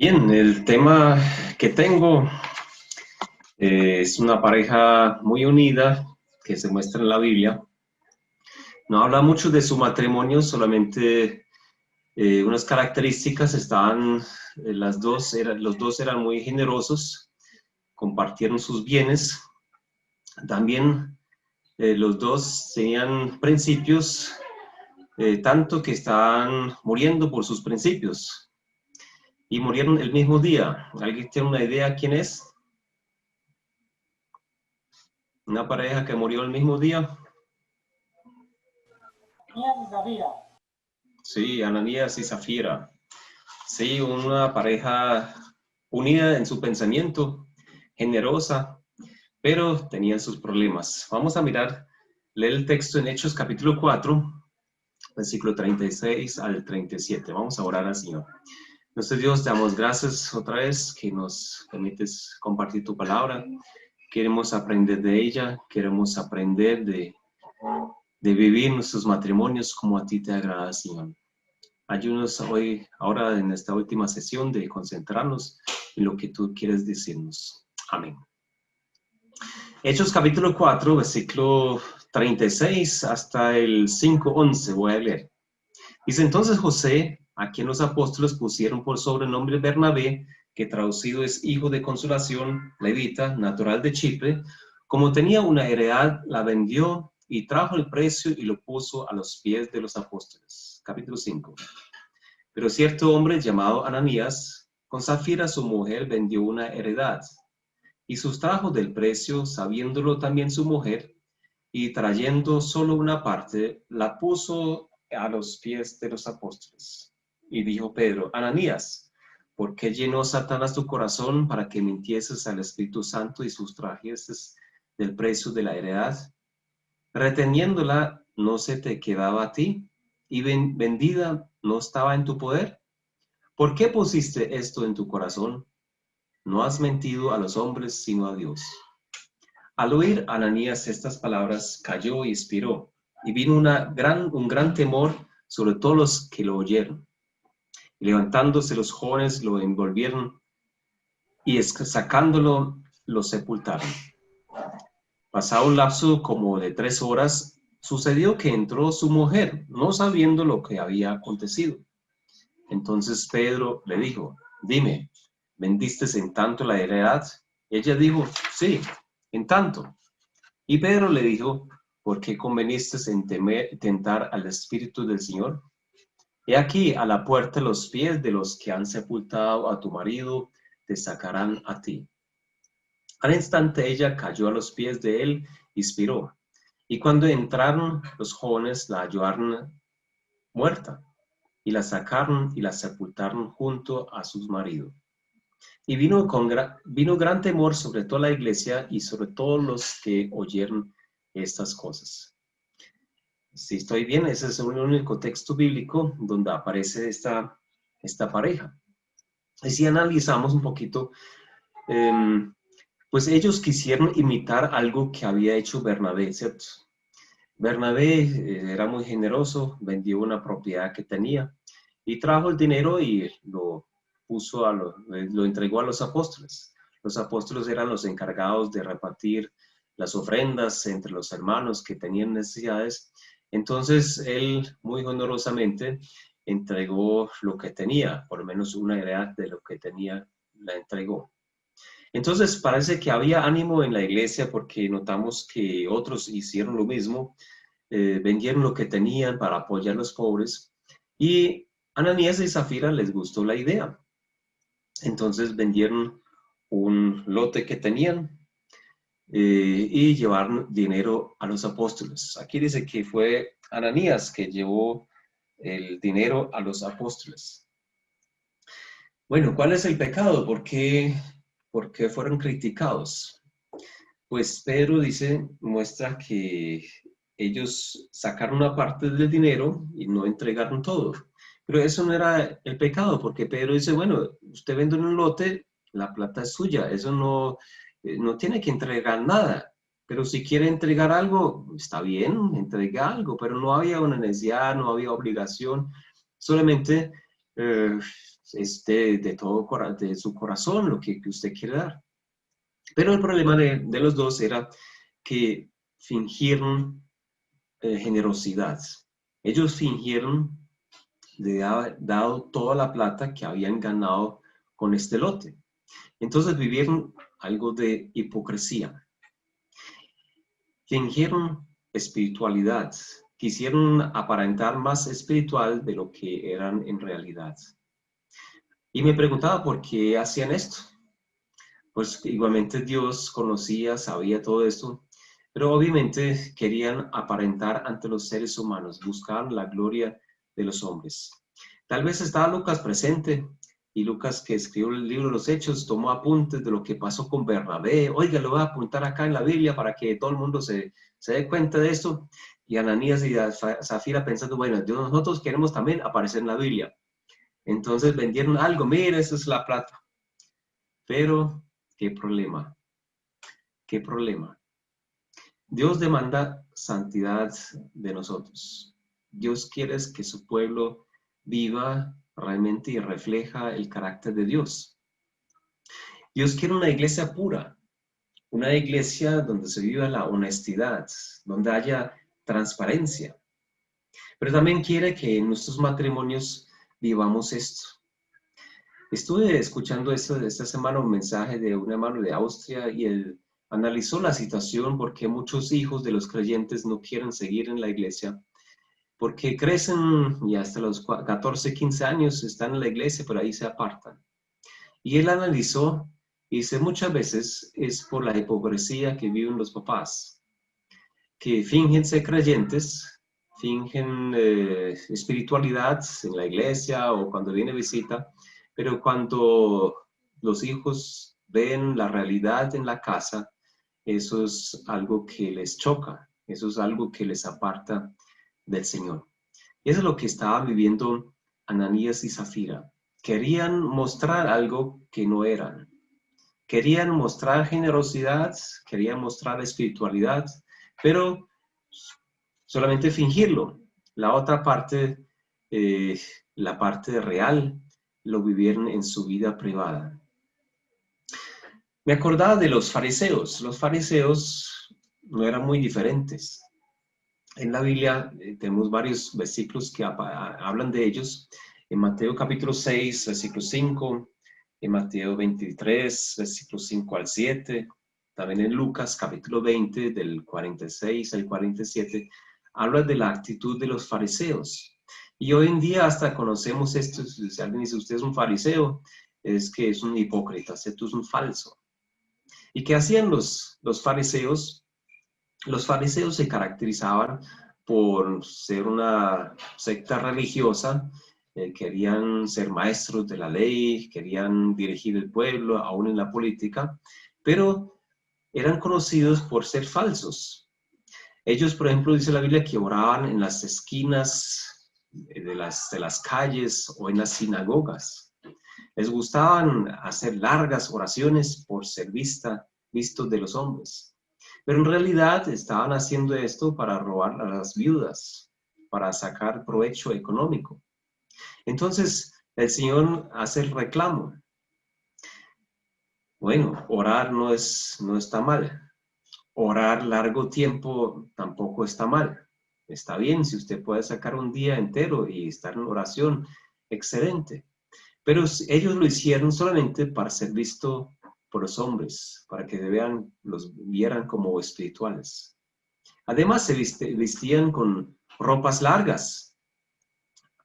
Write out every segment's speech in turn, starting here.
Bien, el tema que tengo es una pareja muy unida que se muestra en la Biblia. No habla mucho de su matrimonio, solamente unas características estaban, los dos eran muy generosos, compartieron sus bienes. También los dos tenían principios, tanto que estaban muriendo por sus principios y murieron el mismo día. ¿Alguien tiene una idea quién es? Una pareja que murió el mismo día. Ananías y Zafira. Sí, Ananías y Zafira. Sí, una pareja unida en su pensamiento, generosa, pero tenían sus problemas. Vamos a mirar, leer el texto en Hechos capítulo 4, versículo 36 al 37. Vamos a orar al Señor. Nuestro Dios, te damos gracias otra vez que nos permites compartir tu palabra. Queremos aprender de ella, queremos aprender de vivir nuestros matrimonios como a ti te agrada, Señor. Ayúdanos hoy, ahora en esta última sesión, de concentrarnos en lo que tú quieres decirnos. Amén. Hechos capítulo 4, versículo 36 hasta el 5:11, voy a leer. Dice: entonces José, a quien los apóstoles pusieron por sobrenombre Bernabé, que traducido es hijo de consolación, levita, natural de Chipre, como tenía una heredad, la vendió y trajo el precio y lo puso a los pies de los apóstoles. Capítulo 5. Pero cierto hombre llamado Ananías, con Zafira su mujer, vendió una heredad, y sustrajo del precio, sabiéndolo también su mujer, y trayendo solo una parte, la puso a los pies de los apóstoles. Y dijo Pedro: Ananías, ¿por qué llenó Satanás tu corazón para que mintieses al Espíritu Santo y sustrajeses del precio de la heredad? Reteniéndola, ¿no se te quedaba a ti? ¿Y vendida no estaba en tu poder? ¿Por qué pusiste esto en tu corazón? No has mentido a los hombres, sino a Dios. Al oír Ananías estas palabras, cayó y expiró, y vino un gran temor sobre todos los que lo oyeron. Y levantándose los jóvenes lo envolvieron, y sacándolo, lo sepultaron. Pasado un lapso como de 3 horas, sucedió que entró su mujer, no sabiendo lo que había acontecido. Entonces Pedro le dijo: dime, ¿vendiste en tanto la heredad? Ella dijo: sí, en tanto. Y Pedro le dijo: ¿por qué conveniste en tentar al Espíritu del Señor? He aquí, a la puerta los pies de los que han sepultado a tu marido te sacarán a ti. Al instante ella cayó a los pies de él y expiró. Y cuando entraron los jóvenes la hallaron muerta, y la sacaron y la sepultaron junto a su marido. Y vino gran temor sobre toda la iglesia y sobre todos los que oyeron estas cosas. Si estoy bien, ese es el único texto bíblico donde aparece esta pareja. Y si analizamos un poquito, pues ellos quisieron imitar algo que había hecho Bernabé, ¿cierto? Bernabé era muy generoso, vendió una propiedad que tenía y trajo el dinero y lo entregó a los apóstoles. Los apóstoles eran los encargados de repartir las ofrendas entre los hermanos que tenían necesidades. Entonces él muy generosamente entregó lo que tenía, por lo menos una heredad de lo que tenía la entregó. Entonces parece que había ánimo en la iglesia porque notamos que otros hicieron lo mismo, vendieron lo que tenían para apoyar a los pobres, y Ananías y Zafira les gustó la idea. Entonces vendieron un lote que tenían y llevaron dinero a los apóstoles. Aquí dice que fue Ananías que llevó el dinero a los apóstoles. Bueno, ¿cuál es el pecado? ¿Por qué fueron criticados? Pues Pedro muestra que ellos sacaron una parte del dinero y no entregaron todo. Pero eso no era el pecado, porque Pedro dice: bueno, usted vende un lote, la plata es suya, eso no tiene que entregar nada. Pero si quiere entregar algo, está bien, entrega algo, pero no había una necesidad, no había obligación, solamente es de todo de su corazón lo que usted quiere dar. Pero el problema de los dos era que fingieron generosidad. Ellos fingieron de haber dado toda la plata que habían ganado con este lote. Entonces vivieron algo de hipocresía. Fingieron espiritualidad. Quisieron aparentar más espiritual de lo que eran en realidad. Y me preguntaba por qué hacían esto. Pues igualmente Dios conocía, sabía todo esto, pero obviamente querían aparentar ante los seres humanos, buscar la gloria de los hombres. Tal vez estaba Lucas presente, y Lucas, que escribió el libro de los Hechos, tomó apuntes de lo que pasó con Bernabé. Oiga, lo voy a apuntar acá en la Biblia para que todo el mundo se dé cuenta de esto. Y Ananías y Zafira pensando, bueno, nosotros queremos también aparecer en la Biblia. Entonces vendieron algo, mira, esa es la plata. Pero, ¿qué problema? ¿Qué problema? Dios demanda santidad de nosotros. Dios quiere que su pueblo viva realmente y refleja el carácter de Dios. Dios quiere una iglesia pura, una iglesia donde se viva la honestidad, donde haya transparencia. Pero también quiere que en nuestros matrimonios vivamos esto. Estuve escuchando esta semana un mensaje de un hermano de Austria y él analizó la situación porque muchos hijos de los creyentes no quieren seguir en la iglesia porque crecen y hasta los 14, 15 años están en la iglesia, pero ahí se apartan. Y él analizó y dice, muchas veces es por la hipocresía que viven los papás, que fingen ser creyentes, fingen espiritualidad en la iglesia o cuando viene visita, pero cuando los hijos ven la realidad en la casa, eso es algo que les choca, eso es algo que les aparta del Señor. Y eso es lo que estaban viviendo Ananías y Zafira. Querían mostrar algo que no eran. Querían mostrar generosidad, querían mostrar espiritualidad, pero solamente fingirlo. La otra parte, la parte real, lo vivieron en su vida privada. Me acordaba de los fariseos. Los fariseos no eran muy diferentes. En la Biblia tenemos varios versículos que hablan de ellos. En Mateo capítulo 6, versículo 5, en Mateo 23, versículos 5 al 7, también en Lucas capítulo 20, del 46 al 47, habla de la actitud de los fariseos. Y hoy en día hasta conocemos esto. Si alguien dice, usted es un fariseo, es que es un hipócrita, esto es un falso. ¿Y qué hacían los fariseos? Los fariseos se caracterizaban por ser una secta religiosa, querían ser maestros de la ley, querían dirigir el pueblo, aún en la política, pero eran conocidos por ser falsos. Ellos, por ejemplo, dice la Biblia que oraban en las esquinas de las calles o en las sinagogas. Les gustaban hacer largas oraciones por ser vistos de los hombres. Pero en realidad estaban haciendo esto para robar a las viudas, para sacar provecho económico. Entonces el Señor hace el reclamo. Bueno, orar no está mal. Orar largo tiempo tampoco está mal. Está bien si usted puede sacar un día entero y estar en oración, excelente. Pero ellos lo hicieron solamente para ser visto por los hombres, para que los vieran como espirituales. Además, se vestían con ropas largas.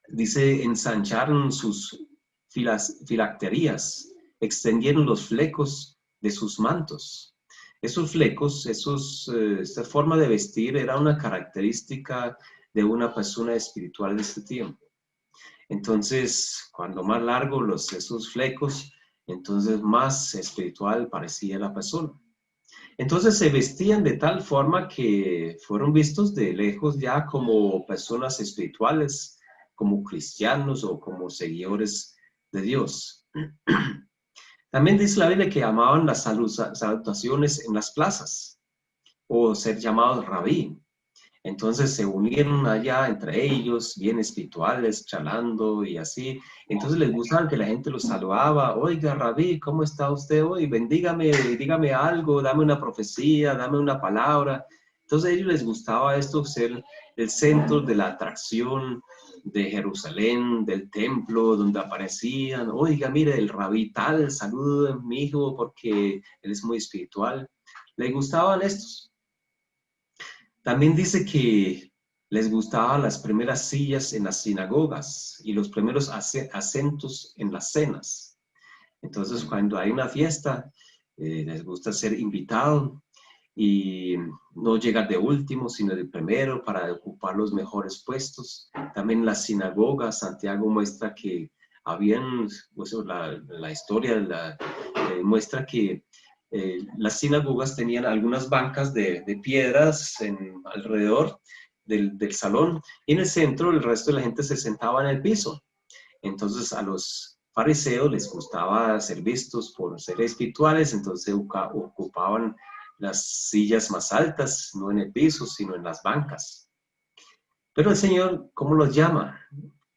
Dice, ensancharon sus filacterías, extendieron los flecos de sus mantos. Esos flecos, esta forma de vestir era una característica de una persona espiritual de este tiempo. Entonces, cuando más largos esos flecos, entonces más espiritual parecía la persona. Entonces se vestían de tal forma que fueron vistos de lejos ya como personas espirituales, como cristianos o como seguidores de Dios. También dice la Biblia que amaban las salutaciones en las plazas o ser llamados rabí. Entonces se unieron allá entre ellos, bien espirituales, charlando y así. Entonces les gustaba que la gente los saludaba. Oiga, Rabí, ¿cómo está usted hoy? Bendígame, dígame algo, dame una profecía, dame una palabra. Entonces a ellos les gustaba esto, ser el centro de la atracción de Jerusalén, del templo, donde aparecían. Oiga, mire, el Rabí tal, salude a mi hijo porque él es muy espiritual. Les gustaban estos. También dice que les gustaban las primeras sillas en las sinagogas y los primeros acentos en las cenas. Entonces, cuando hay una fiesta, les gusta ser invitado y no llegar de último, sino de primero para ocupar los mejores puestos. También las sinagogas, Santiago muestra que habían, pues, la historia muestra que las sinagogas tenían algunas bancas de piedras alrededor del salón y en el centro el resto de la gente se sentaba en el piso. Entonces a los fariseos les gustaba ser vistos por seres espirituales, entonces ocupaban las sillas más altas, no en el piso, sino en las bancas. Pero el Señor, ¿cómo los llama?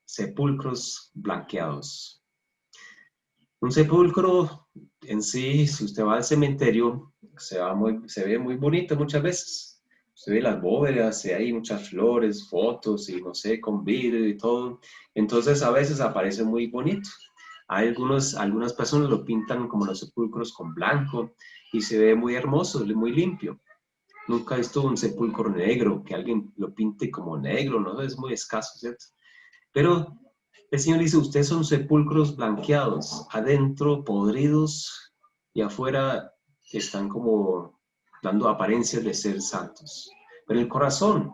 Sepulcros blanqueados. Un sepulcro en sí, si usted va al cementerio, se ve muy bonito muchas veces. Usted ve las bóvedas, y hay muchas flores, fotos y no sé, con vidrio y todo. Entonces a veces aparece muy bonito. Hay algunas personas lo pintan como los sepulcros con blanco y se ve muy hermoso, muy limpio. Nunca he visto un sepulcro negro, que alguien lo pinte como negro, ¿no? Es muy escaso, ¿cierto? Pero el Señor dice, ustedes son sepulcros blanqueados, adentro podridos y afuera están como dando apariencias de ser santos. Pero en el corazón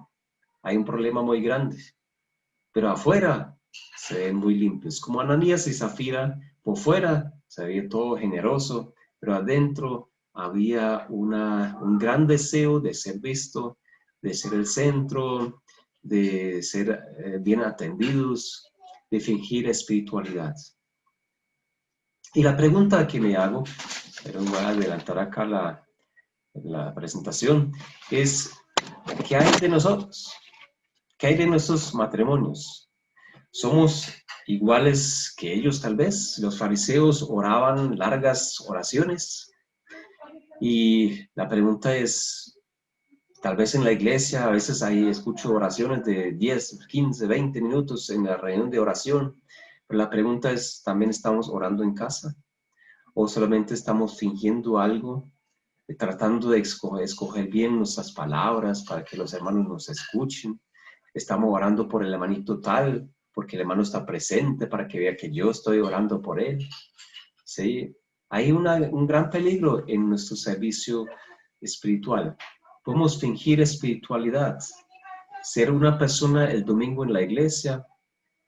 hay un problema muy grande. Pero afuera se ven muy limpios. Como Ananías y Zafira, por fuera se veía todo generoso, pero adentro había un gran deseo de ser visto, de ser el centro, de ser bien atendidos, de fingir espiritualidad. Y la pregunta que me hago, pero voy a adelantar acá la presentación, es, ¿qué hay de nosotros? ¿Qué hay de nuestros matrimonios? ¿Somos iguales que ellos tal vez? Los fariseos oraban largas oraciones y la pregunta es, tal vez en la iglesia a veces ahí escucho oraciones de 10, 15, 20 minutos en la reunión de oración, pero la pregunta es, ¿también estamos orando en casa? ¿O solamente estamos fingiendo algo, tratando de escoger bien nuestras palabras para que los hermanos nos escuchen? Estamos orando por el hermanito tal, porque el hermano está presente para que vea que yo estoy orando por él. ¿Sí? Hay un gran peligro en nuestro servicio espiritual. Podemos fingir espiritualidad, ser una persona el domingo en la iglesia,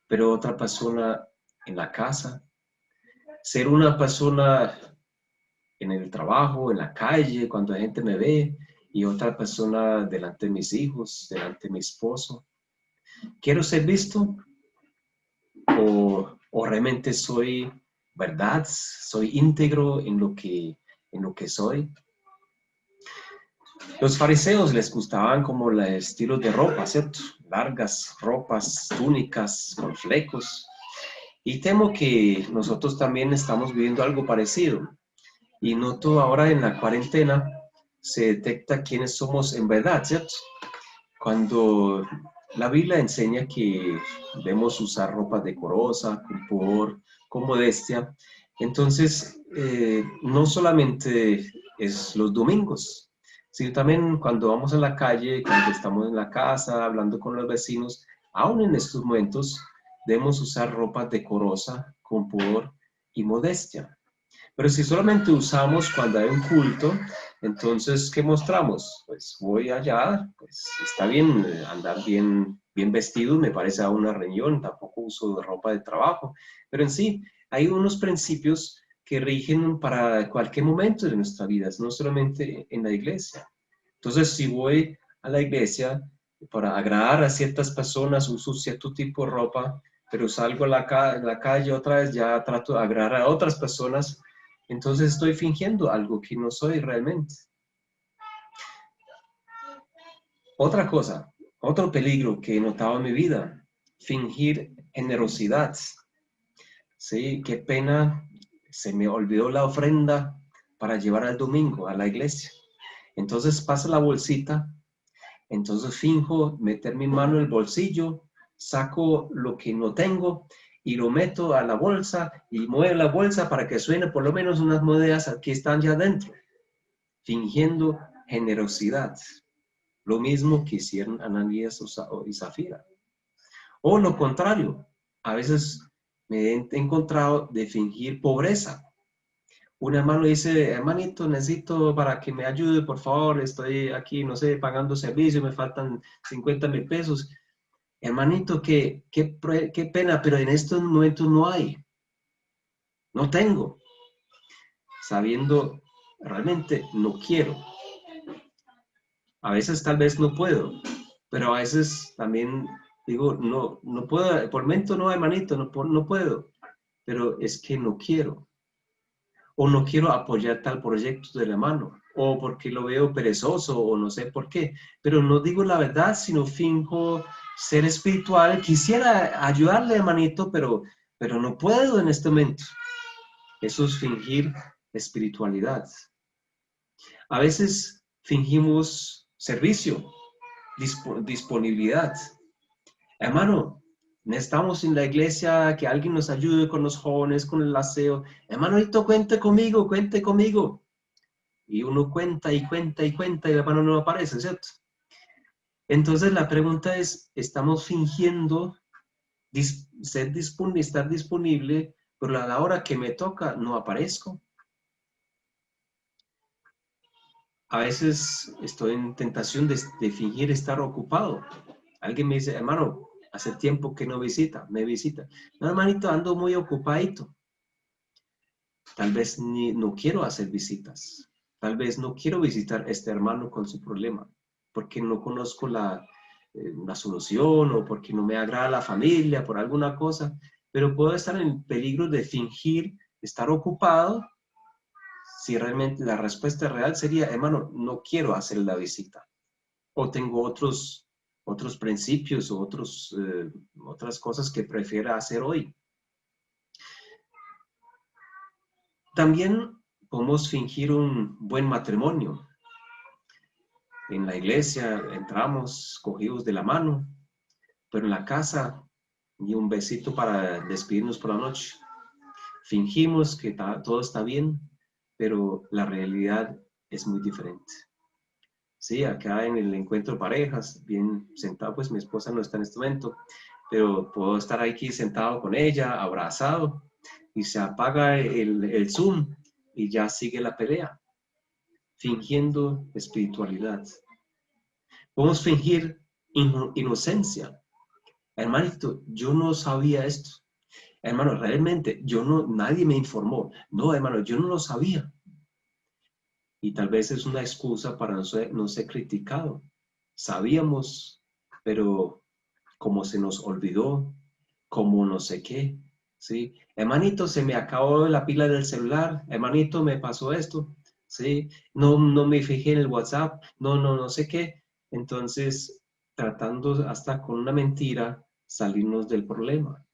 pero otra persona en la casa, ser una persona en el trabajo, en la calle, cuando la gente me ve, y otra persona delante de mis hijos, delante de mi esposo. ¿Quiero ser visto? ¿O realmente soy verdad? ¿Soy íntegro en lo que soy? Los fariseos les gustaban como el estilo de ropa, ¿cierto? Largas ropas, túnicas con flecos. Y temo que nosotros también estamos viviendo algo parecido. Y noto ahora en la cuarentena se detecta quiénes somos en verdad, ¿cierto? Cuando la Biblia enseña que debemos usar ropa decorosa, con pudor, con modestia, entonces no solamente es los domingos, sino también cuando vamos a la calle, cuando estamos en la casa, hablando con los vecinos, aún en estos momentos debemos usar ropa decorosa, con pudor y modestia. Pero si solamente usamos cuando hay un culto, entonces, ¿qué mostramos? Pues voy allá, pues está bien andar bien vestido, me parece a una reunión, tampoco uso ropa de trabajo, pero en sí hay unos principios que rigen para cualquier momento de nuestra vida, no solamente en la iglesia. Entonces, si voy a la iglesia para agradar a ciertas personas, uso cierto tipo de ropa, pero salgo a la calle otra vez, ya trato de agradar a otras personas, entonces estoy fingiendo algo que no soy realmente. Otra cosa, Otro peligro que he notado en mi vida, fingir generosidad. Sí, qué pena, se me olvidó la ofrenda para llevar al domingo a la iglesia. Entonces pasa la bolsita, entonces finjo meter mi mano en el bolsillo, saco lo que no tengo y lo meto a la bolsa y muevo la bolsa para que suene por lo menos unas monedas que están ya dentro, fingiendo generosidad. Lo mismo que hicieron Ananías y Zafira. O lo contrario, a veces me he encontrado de fingir pobreza. Un hermano dice, hermanito, necesito para que me ayude, por favor, estoy aquí, no sé, pagando servicio, me faltan 50,000 pesos. Hermanito, qué pena, pero en estos momentos no hay, no tengo, sabiendo realmente no quiero. A veces tal vez no puedo, pero a veces también digo, no puedo, por el momento no, hermanito, no puedo, pero es que no quiero. O no quiero apoyar tal proyecto de la mano, o porque lo veo perezoso, o no sé por qué, pero no digo la verdad, sino finjo ser espiritual. Quisiera ayudarle, hermanito, pero no puedo en este momento. Eso es fingir espiritualidad. A veces fingimos servicio, disponibilidad. Hermano, necesitamos en la iglesia que alguien nos ayude con los jóvenes, con el aseo. Hermanito, cuente conmigo. Y uno cuenta y cuenta y cuenta y la mano no aparece, ¿cierto? Entonces la pregunta es, ¿estamos fingiendo estar disponible, pero a la hora que me toca no aparezco? A veces estoy en tentación de fingir estar ocupado. Alguien me dice, hermano, hace tiempo que no me visita. No, hermanito, ando muy ocupadito. Tal vez no quiero hacer visitas. Tal vez no quiero visitar a este hermano con su problema, porque no conozco la solución o porque no me agrada la familia, por alguna cosa. Pero puedo estar en peligro de fingir estar ocupado si realmente la respuesta real sería, hermano, no quiero hacer la visita. O tengo otros principios o otras cosas que prefiero hacer hoy. También podemos fingir un buen matrimonio. En la iglesia entramos cogidos de la mano, pero en la casa ni un besito para despedirnos por la noche. Fingimos que todo está bien, pero la realidad es muy diferente. Sí, acá en el encuentro de parejas, bien sentado, pues mi esposa no está en este momento, pero puedo estar aquí sentado con ella, abrazado, y se apaga el Zoom y ya sigue la pelea, fingiendo espiritualidad. Podemos fingir inocencia. Hermanito, yo no sabía esto. Hermano, realmente, nadie me informó. No, hermano, yo no lo sabía. Y tal vez es una excusa para no ser criticado. Sabíamos, pero como se nos olvidó, como no sé qué, ¿sí? Hermanito, se me acabó la pila del celular. Hermanito, me pasó esto, ¿sí? No me fijé en el WhatsApp, no sé qué. Entonces, tratando hasta con una mentira, salirnos del problema,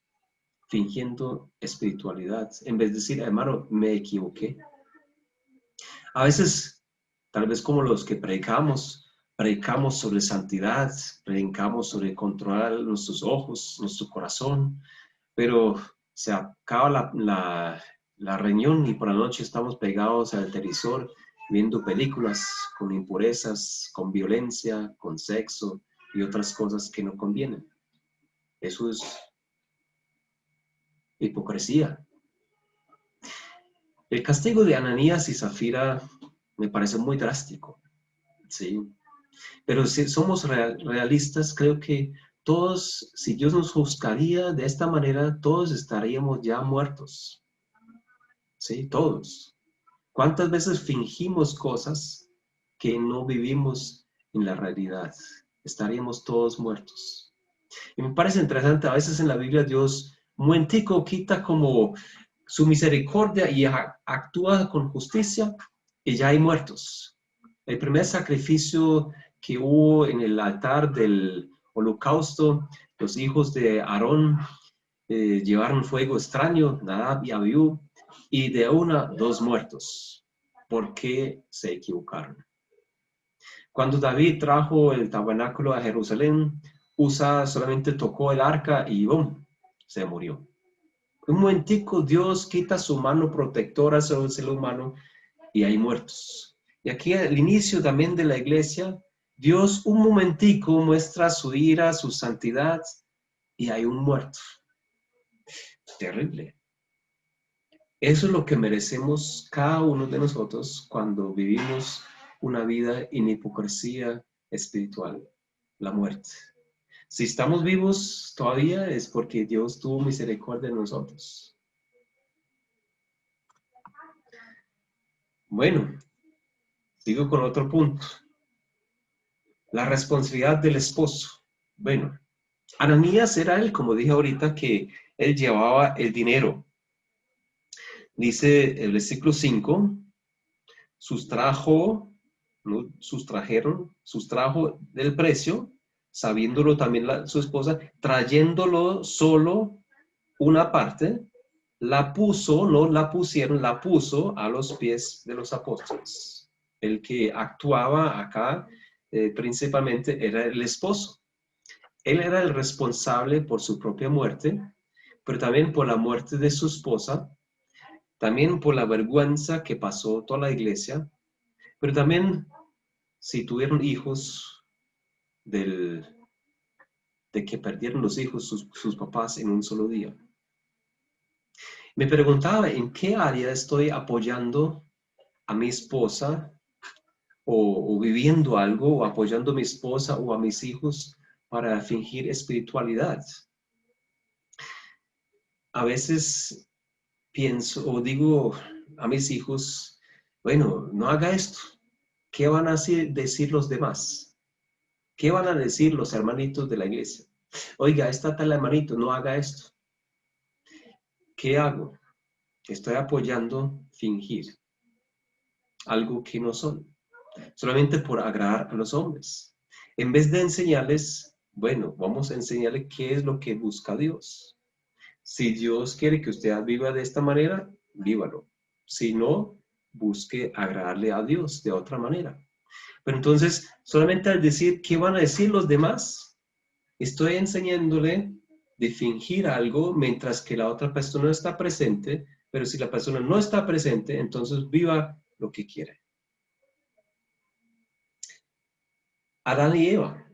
fingiendo espiritualidad, en vez de decir, hermano, me equivoqué. A veces, tal vez como los que predicamos sobre santidad, predicamos sobre controlar nuestros ojos, nuestro corazón, pero se acaba la reunión y por la noche estamos pegados al televisor viendo películas con impurezas, con violencia, con sexo y otras cosas que no convienen. Eso es hipocresía. El castigo de Ananías y Zafira me parece muy drástico, ¿sí? Pero si somos realistas, creo que todos, si Dios nos juzgaría de esta manera, todos estaríamos ya muertos, ¿sí? Todos. ¿Cuántas veces fingimos cosas que no vivimos en la realidad? Estaríamos todos muertos. Y me parece interesante, a veces en la Biblia Dios, un momentico, quita como su misericordia y actúa con justicia y ya hay muertos. El primer sacrificio que hubo en el altar del holocausto, los hijos de Aarón llevaron fuego extraño, Nadab y Abiú, y de una, 2 muertos. ¿Por qué se equivocaron? Cuando David trajo el tabernáculo a Jerusalén, Usa solamente tocó el arca y ¡bum!, se murió. Un momentico Dios quita su mano protectora sobre el ser humano y hay muertos. Y aquí al inicio también de la iglesia, Dios un momentico muestra su ira, su santidad y hay un muerto. Terrible. Eso es lo que merecemos cada uno de nosotros cuando vivimos una vida en hipocresía espiritual, la muerte. Si estamos vivos todavía es porque Dios tuvo misericordia de nosotros. Bueno, sigo con otro punto. La responsabilidad del esposo. Bueno, Ananías era él, como dije ahorita, que él llevaba el dinero. Dice el versículo 5, sustrajo del precio, sabiéndolo también su esposa, trayéndolo solo una parte, la puso a los pies de los apóstoles. El que actuaba acá principalmente era el esposo. Él era el responsable por su propia muerte, pero también por la muerte de su esposa, también por la vergüenza que pasó toda la iglesia, pero también si tuvieron hijos de que perdieron los hijos sus papás en un solo día. Me preguntaba en qué área estoy apoyando a mi esposa o viviendo algo o apoyando a mi esposa o a mis hijos para fingir espiritualidad. A veces pienso o digo a mis hijos, bueno, no haga esto. ¿Qué van a decir los demás? ¿Qué van a decir los hermanitos de la iglesia? Oiga, está tal hermanito, no haga esto. ¿Qué hago? Estoy apoyando fingir algo que no son, solamente por agradar a los hombres. En vez de enseñarles, bueno, vamos a enseñarles qué es lo que busca Dios. Si Dios quiere que usted viva de esta manera, vívalo. Si no, busque agradarle a Dios de otra manera. Pero entonces, solamente al decir qué van a decir los demás, estoy enseñándole de fingir algo mientras que la otra persona está presente, pero si la persona no está presente, entonces viva lo que quiere. Adán y Eva.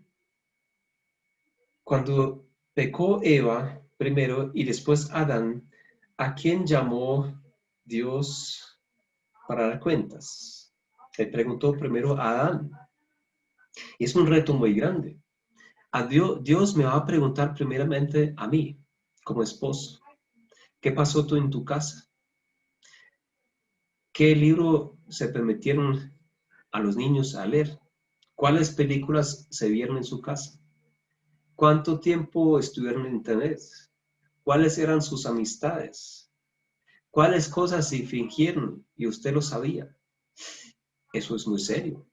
Cuando pecó Eva primero y después Adán, ¿a quién llamó Dios para dar cuentas? Le preguntó primero a Adán. Y es un reto muy grande. Dios me va a preguntar primeramente a mí, como esposo. ¿Qué pasó tú en tu casa? ¿Qué libro se permitieron a los niños a leer? ¿Cuáles películas se vieron en su casa? ¿Cuánto tiempo estuvieron en internet? ¿Cuáles eran sus amistades? ¿Cuáles cosas se fingieron y usted lo sabía? Eso es muy serio.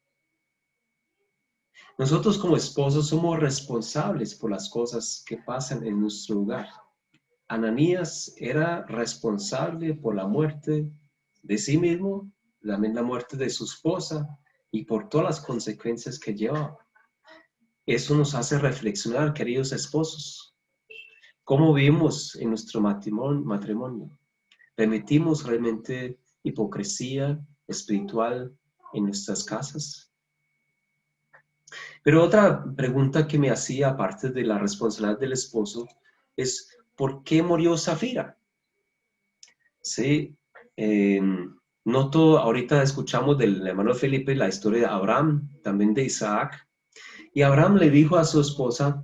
Nosotros como esposos somos responsables por las cosas que pasan en nuestro hogar. Ananías era responsable por la muerte de sí mismo, también la muerte de su esposa y por todas las consecuencias que llevaba. Eso nos hace reflexionar, queridos esposos. ¿Cómo vivimos en nuestro matrimonio? ¿Permitimos realmente hipocresía espiritual en nuestras casas? Pero otra pregunta que me hacía, aparte de la responsabilidad del esposo, es ¿por qué murió Zafira? Sí, ahorita escuchamos del hermano Felipe la historia de Abraham, también de Isaac. Y Abraham le dijo a su esposa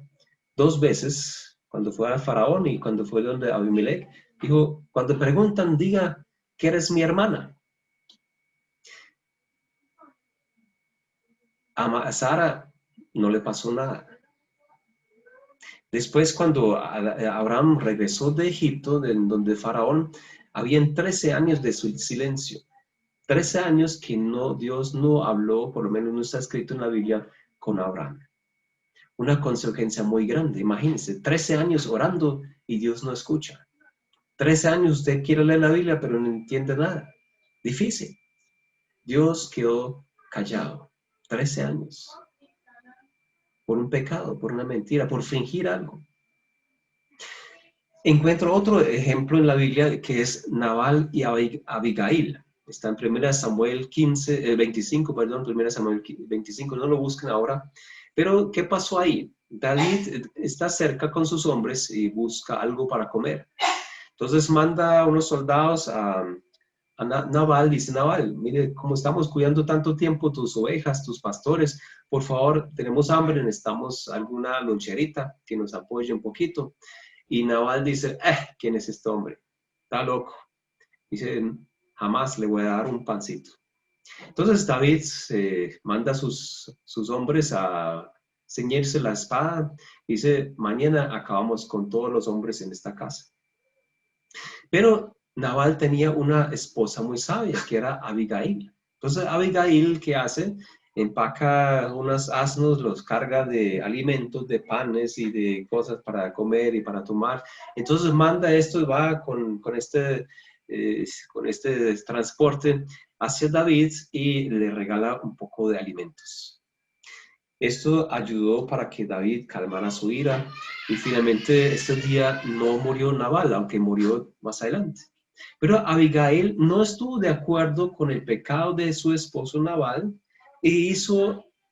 2 veces, cuando fue a Faraón y cuando fue donde Abimelech, dijo, cuando preguntan, diga que eres mi hermana. A Sara no le pasó nada. Después, cuando Abraham regresó de Egipto, donde Faraón, habían 13 años de silencio. 13 años que Dios no habló, por lo menos no está escrito en la Biblia, con Abraham. una consecuencia muy grande. Imagínense, 13 años orando y Dios no escucha. 13 años usted quiere leer la Biblia, pero no entiende nada. Difícil. Dios quedó callado. 13 años. Por un pecado, por una mentira, por fingir algo. Encuentro otro ejemplo en la Biblia que es Nabal y Abigail. Está en 1 Samuel 25, perdón, 1 Samuel 25, no lo busquen ahora. Pero, ¿qué pasó ahí? David está cerca con sus hombres y busca algo para comer. Entonces manda a unos soldados a Nabal, dice Nabal, mire, como estamos cuidando tanto tiempo tus ovejas, tus pastores, por favor, tenemos hambre, necesitamos alguna loncherita que nos apoye un poquito. Y Nabal dice, ¿quién es este hombre? Está loco. Dice, jamás le voy a dar un pancito. Entonces David manda a sus hombres a ceñirse la espada. Dice, mañana acabamos con todos los hombres en esta casa. Pero Nabal tenía una esposa muy sabia, que era Abigail. Entonces Abigail, ¿qué hace? Empaca unos asnos, los carga de alimentos, de panes y de cosas para comer y para tomar. Entonces manda esto y va con este transporte hacia David y le regala un poco de alimentos. Esto ayudó para que David calmara su ira y finalmente este día no murió Nabal, aunque murió más adelante. Pero Abigail no estuvo de acuerdo con el pecado de su esposo Nabal y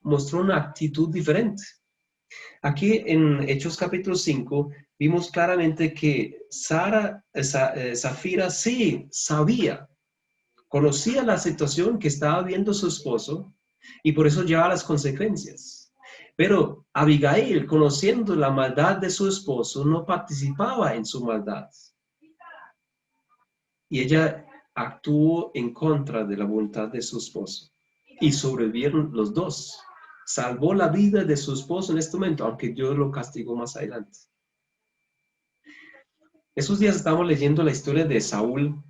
mostró una actitud diferente. Aquí en Hechos capítulo 5 vimos claramente que Safira sí sabía, conocía la situación que estaba viendo su esposo y por eso lleva las consecuencias. Pero Abigail, conociendo la maldad de su esposo, no participaba en su maldad. Y ella actuó en contra de la voluntad de su esposo. Y sobrevivieron los dos. Salvó la vida de su esposo en este momento, aunque Dios lo castigó más adelante. Esos días estamos leyendo la historia de Saúl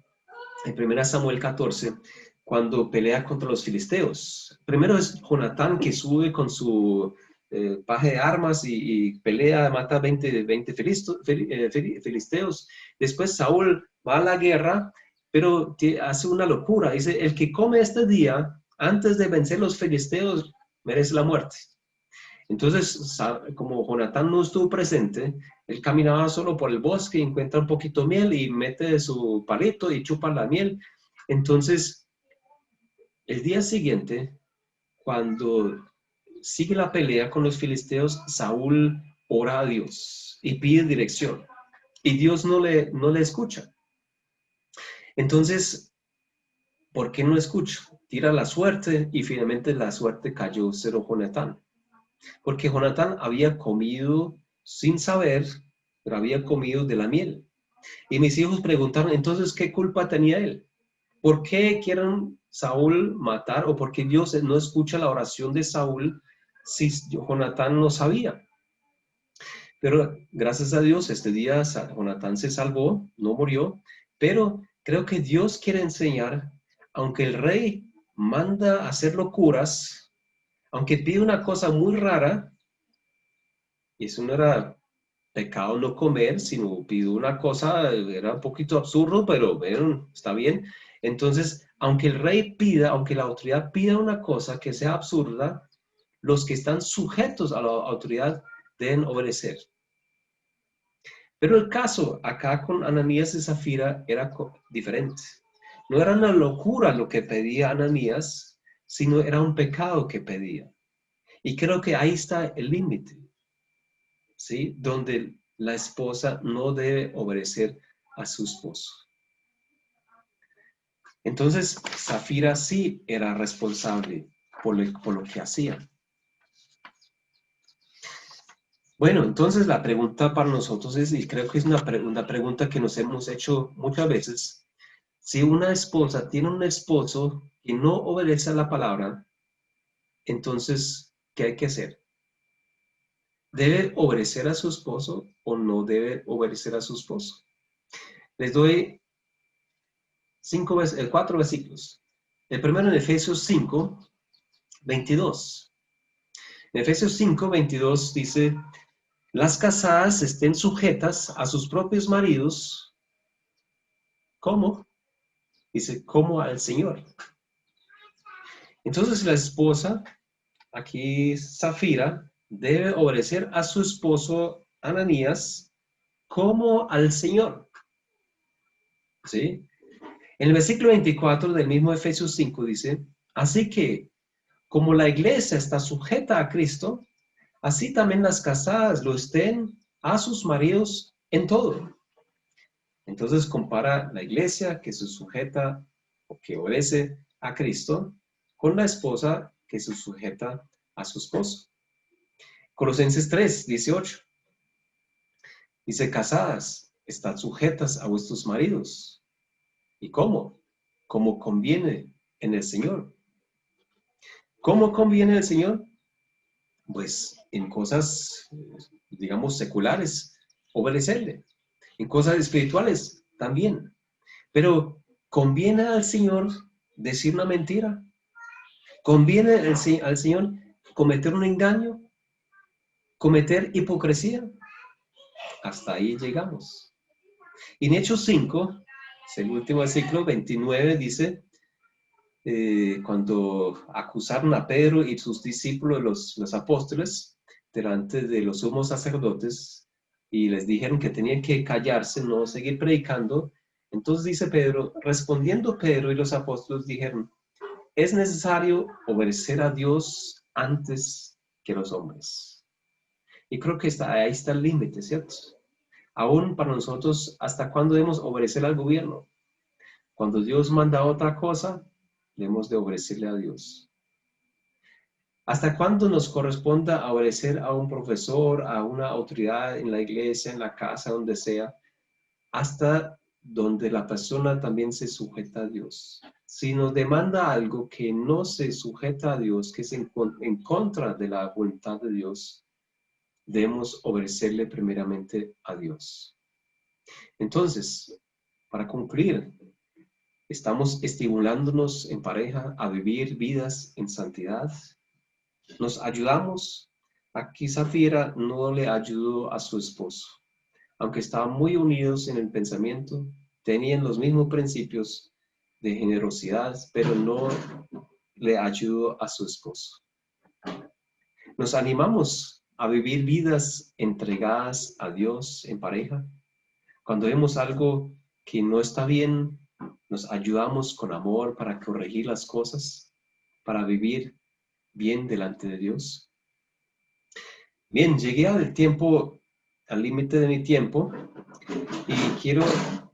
en 1 Samuel 14, cuando pelea contra los filisteos. Primero es Jonatán que sube con su paje de armas y pelea, mata 20 filisteos. Después Saúl va a la guerra, pero hace una locura. Dice, el que come este día, antes de vencer los filisteos, merece la muerte. Entonces, como Jonatán no estuvo presente, él caminaba solo por el bosque, encuentra un poquito de miel y mete su palito y chupa la miel. Entonces, el día siguiente, cuando sigue la pelea con los filisteos, Saúl ora a Dios y pide dirección. Y Dios no le escucha. Entonces, ¿por qué no escucha? Tira la suerte y finalmente la suerte cayó sobre Jonatán. Porque Jonatán había comido sin saber, pero había comido de la miel. Y mis hijos preguntaron, entonces, ¿qué culpa tenía él? ¿Por qué quieren Saúl matar o por qué Dios no escucha la oración de Saúl si Jonatán no sabía? Pero gracias a Dios, este día Jonatán se salvó, no murió, pero creo que Dios quiere enseñar, aunque el rey manda a hacer locuras, aunque pide una cosa muy rara, y eso no era pecado no comer, sino pidió una cosa, era un poquito absurdo, pero bueno, está bien. Entonces, aunque el rey pida, aunque la autoridad pida una cosa que sea absurda, los que están sujetos a la autoridad deben obedecer. Pero el caso acá con Ananías y Zafira era diferente. No era una locura lo que pedía Ananías, sino era un pecado que pedía. Y creo que ahí está el límite, ¿sí? Donde la esposa no debe obedecer a su esposo. Entonces, Zafira sí era responsable por lo que hacía. Bueno, entonces la pregunta para nosotros es, y creo que es una pregunta que nos hemos hecho muchas veces, si una esposa tiene un esposo que no obedece a la palabra, entonces, ¿qué hay que hacer? ¿Debe obedecer a su esposo o no debe obedecer a su esposo? Les doy 4 versículos. El primero en Efesios 5, 22. En Efesios 5, 22 dice, las casadas estén sujetas a sus propios maridos. ¿Cómo? Dice, como al Señor. Entonces la esposa, aquí Zafira, debe obedecer a su esposo Ananías como al Señor. ¿Sí? En el versículo 24 del mismo Efesios 5 dice, así que como la iglesia está sujeta a Cristo, así también las casadas lo estén a sus maridos en todo. Entonces compara la iglesia que se sujeta o que obedece a Cristo con la esposa que se sujeta a su esposo. Colosenses 3, 18. Dice, casadas, estad sujetas a vuestros maridos. ¿Y cómo? Como conviene en el Señor. ¿Cómo conviene el Señor? Pues en cosas, digamos, seculares, obedecerle. En cosas espirituales también. Pero ¿conviene al Señor decir una mentira? ¿Conviene al Señor cometer un engaño? ¿Cometer hipocresía? Hasta ahí llegamos. Y en Hechos 5, es el último versículo, 29, dice, cuando acusaron a Pedro y sus discípulos, los apóstoles, delante de los sumos sacerdotes, y les dijeron que tenían que callarse, no seguir predicando, entonces dice Pedro, respondiendo Pedro y los apóstoles dijeron, es necesario obedecer a Dios antes que los hombres. Y creo que ahí está el límite, ¿cierto? Aún para nosotros, ¿hasta cuándo debemos obedecer al gobierno? Cuando Dios manda otra cosa, debemos de obedecerle a Dios. ¿Hasta cuándo nos corresponda obedecer a un profesor, a una autoridad en la iglesia, en la casa, donde sea? Hasta donde la persona también se sujeta a Dios. Si nos demanda algo que no se sujeta a Dios, que es en contra de la voluntad de Dios, debemos obedecerle primeramente a Dios. Entonces, para concluir, estamos estimulándonos en pareja a vivir vidas en santidad. Nos ayudamos. Aquí Zafira no le ayudó a su esposo. Aunque estaban muy unidos en el pensamiento, tenían los mismos principios de generosidad, pero no le ayudó a su esposo. Nos animamos a vivir vidas entregadas a Dios en pareja. Cuando vemos algo que no está bien, nos ayudamos con amor para corregir las cosas, para vivir bien delante de Dios. Bien, llegué al límite de mi tiempo y quiero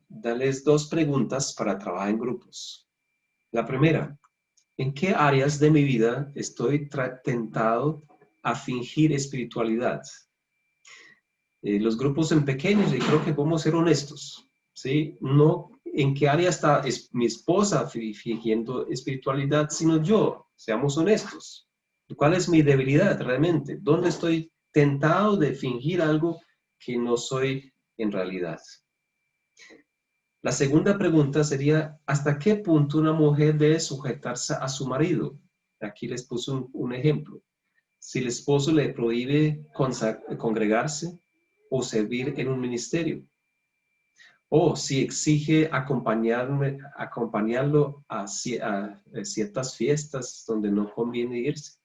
darles 2 preguntas para trabajar en grupos. La primera, ¿en qué áreas de mi vida estoy tentado a fingir espiritualidad? Los grupos en pequeños, y creo que podemos ser honestos, ¿sí? No en qué área está mi esposa fingiendo espiritualidad, sino yo, seamos honestos. ¿Cuál es mi debilidad realmente? ¿Dónde estoy tentado de fingir algo que no soy en realidad? La segunda pregunta sería, ¿hasta qué punto una mujer debe sujetarse a su marido? Aquí les puse un ejemplo. Si el esposo le prohíbe congregarse o servir en un ministerio, o si exige acompañarlo a ciertas fiestas donde no conviene irse.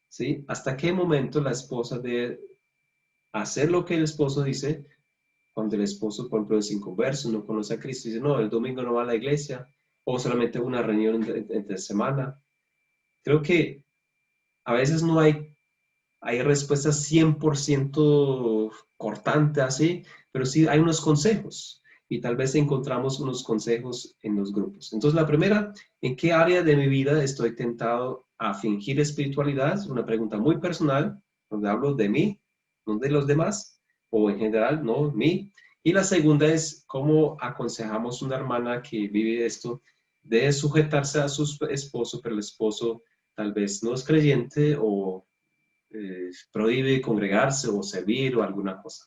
¿Sí? ¿Hasta qué momento la esposa debe hacer lo que el esposo dice? Cuando el esposo, por ejemplo, es inconverso, no conoce a Cristo, dice, no, el domingo no va a la iglesia, o solamente una reunión entre semana. Creo que a veces no hay respuestas 100% cortantes así, pero sí hay unos consejos y tal vez encontramos unos consejos en los grupos. Entonces, la primera, ¿en qué área de mi vida estoy tentado a fingir espiritualidad? Una pregunta muy personal, donde hablo de mí, no de los demás, o en general, no, mí. Y la segunda es, ¿cómo aconsejamos a una hermana que vive esto de sujetarse a su esposo, pero el esposo tal vez no es creyente o prohíbe congregarse o servir o alguna cosa?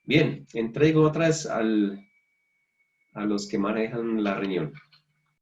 Bien, entrego otra vez a los que manejan la reunión.